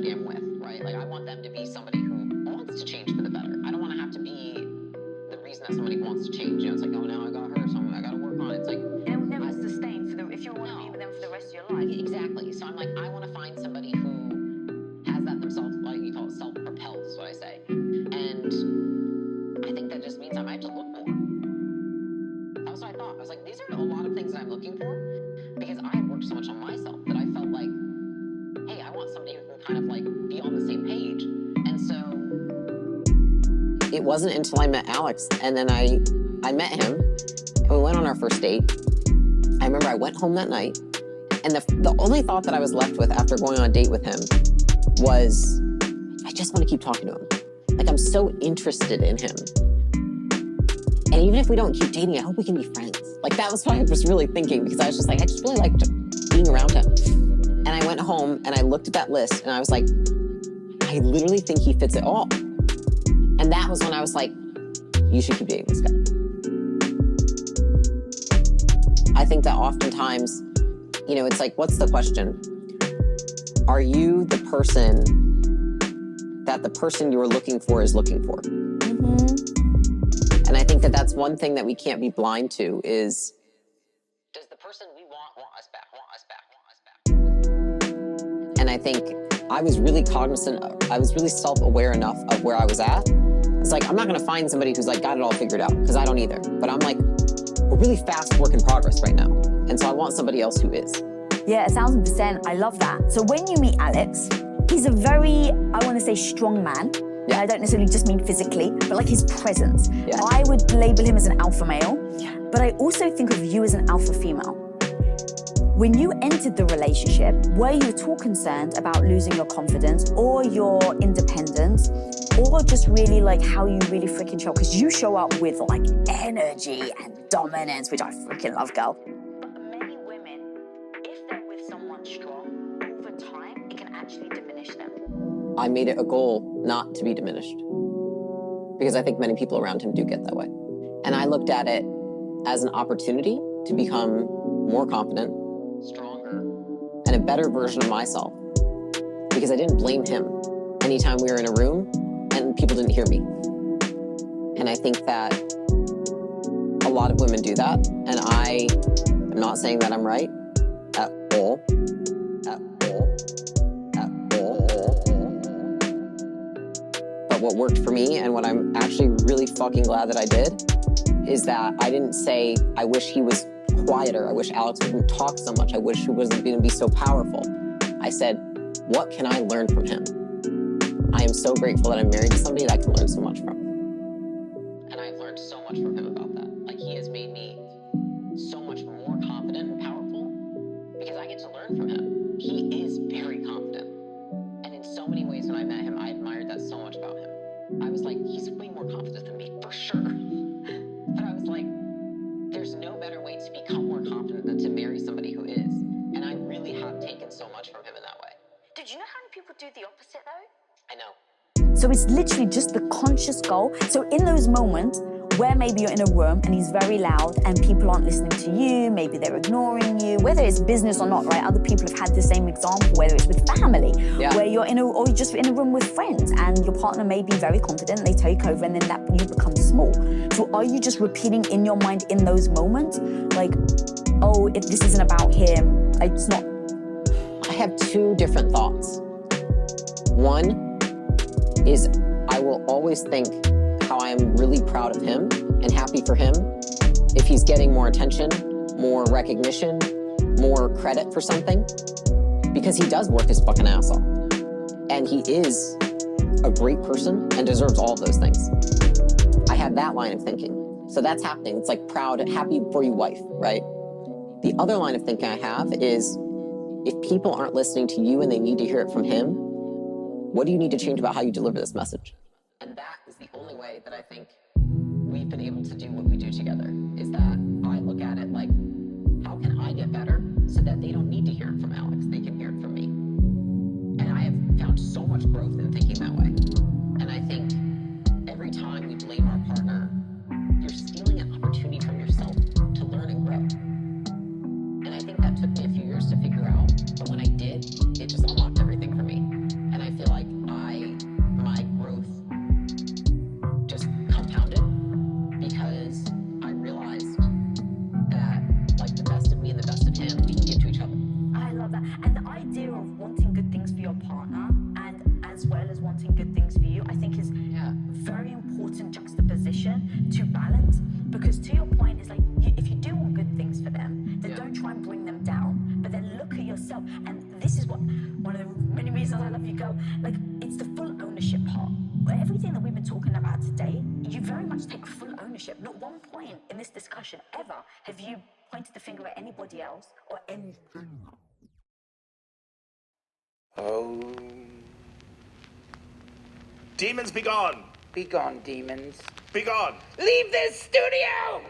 somebody I'm with, right? Like, I want them to be somebody who wants to change for the better. I don't want to have to be the reason that somebody wants to change. You know, it's like, oh, now I got her, so I got to work on it. It's like, and it would never sustain if you want to be with them for the rest of your life. Exactly. So I'm like, I want to find somebody who has that themselves, like you call it self-propelled, is what I say. And I think that just means I might have to look more. That's what I thought. I was like, these are a lot of things that I'm looking for, because I had worked so much on myself that I felt like, hey, I want somebody who can kind of like be on the same page. And so it wasn't until I met Alex, and then I met him, and we went on our first date. I remember I went home that night, and the only thought that I was left with after going on a date with him was, I just want to keep talking to him. Like, I'm so interested in him. And even if we don't keep dating, I hope we can be friends. Like, that was what I was really thinking, because I was just like, I just really liked being around him. And I went home and I looked at that list and I was like, I literally think he fits it all. And that was when I was like, you should keep dating this guy. I think that oftentimes, you know, it's like, what's the question? Are you the person that the person you're looking for is looking for? And I think that that's one thing that we can't be blind to is, does the person we want us back, want us back, want us back? And I think I was really cognizant, I was really self-aware enough of where I was at. It's like, I'm not gonna find somebody who's like got it all figured out, because I don't either. But I'm like, we're really fast work in progress right now. And so I want somebody else who is. Yeah, 1000%, I love that. So when you meet Alex, he's a very, I wanna say strong man. Yeah. And I don't necessarily just mean physically, but like his presence. Yeah. I would label him as an alpha male, Yeah. but I also think of you as an alpha female. When you entered the relationship, were you at all concerned about losing your confidence or your independence, or just really like how you really freaking show? Because you show up with like energy and dominance, which I freaking love, girl. But many women, if they're with someone strong, over time, it can actually diminish them. I made it a goal not to be diminished, because I think many people around him do get that way. And I looked at it as an opportunity to become more confident, stronger, and a better version of myself, because I didn't blame him anytime we were in a room and people didn't hear me. And I think that a lot of women do that, and I am not saying that I'm right at all. But what worked for me, and what I'm actually really fucking glad that I did, is that I didn't say, I wish he was quieter, I wish Alex wouldn't talk so much, I wish he wasn't going to be so powerful. I said, what can I learn from him? I am so grateful that I'm married to somebody that I can learn so much from. And I've learned so much from him about that. Like, he has made me so much more confident and powerful, because I get to learn from him. He is very confident. And in so many ways, when I met him, I admired that so much about him. I was like, he's way more confident than me, for sure. But I was like, there's no better way to become more confident than to marry somebody who is. And I really have taken so much from him in that way. Did you know how many people do the opposite though? I know. So it's literally just the conscious goal. So in those moments where maybe you're in a room and he's very loud and people aren't listening to you, maybe they're ignoring you, whether it's business or not, right? Other people have had the same example, whether it's with family, where you're or you're just in a room with friends and your partner may be very confident, they take over, and then that you become small. So are you just repeating in your mind in those moments, like, oh, if this isn't about him, it's not. I have two different thoughts. One is, I will always think how I am really proud of him and happy for him if he's getting more attention, more recognition, more credit for something, because he does work his fucking ass off. And he is a great person and deserves all of those things. I have that line of thinking. So that's happening. It's like proud, happy for you wife, right? The other line of thinking I have is, if people aren't listening to you and they need to hear it from him, what do you need to change about how you deliver this message? And that is the only way that I think we've been able to do what we do together, is that I look at it like, how can I get better so that they don't need to hear it from Alex, they can hear it from me? And I have found so much growth in thinking that way. And I think every time we blame our partner, you're stealing an opportunity from yourself to learn and grow. And I think that took me a few years to figure out, but when I did, it just unlocked everything for me. And I feel wanting good things for you, I think is very important juxtaposition to balance. Because to your point, is like, if you do want good things for them, then don't try and bring them down, but then look at yourself. And this is what, one of the many reasons I love you, girl. Like, it's the full ownership part. Everything that we've been talking about today, you very much take full ownership. Not one point in this discussion ever have you pointed the finger at anybody else or anything. Oh. Demons be gone! Be gone, demons. Be gone! Leave this studio!